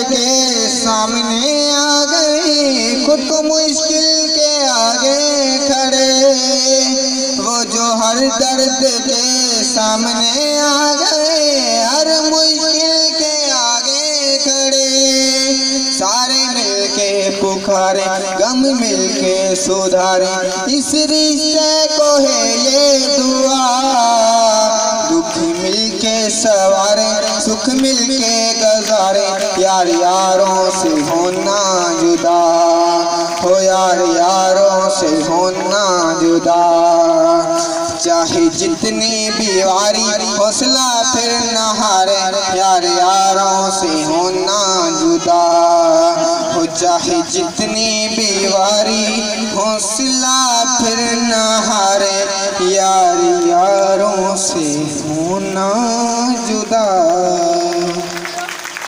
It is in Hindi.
के सामने आ गए, खुद को मुश्किल के आगे खड़े। वो जो हर दर्द के सामने आ गए, हर मुश्किल के आगे खड़े। सारे मिलके पुकारे, गम मिलके सुधारे, इस रिश्ते को है ये दुआ। दुख मिलके सवारे, सुख मिलके गुजारे, यार यारों से होना जुदा, हो यार यारों से होना जुदा। चाहे जितनी भी वारी हौसला फिर न हारे, यार यारों से होना जुदा। हो चाहे जितनी भी वारी हौसला फिर न हारे, यार यारों से होना जुदा।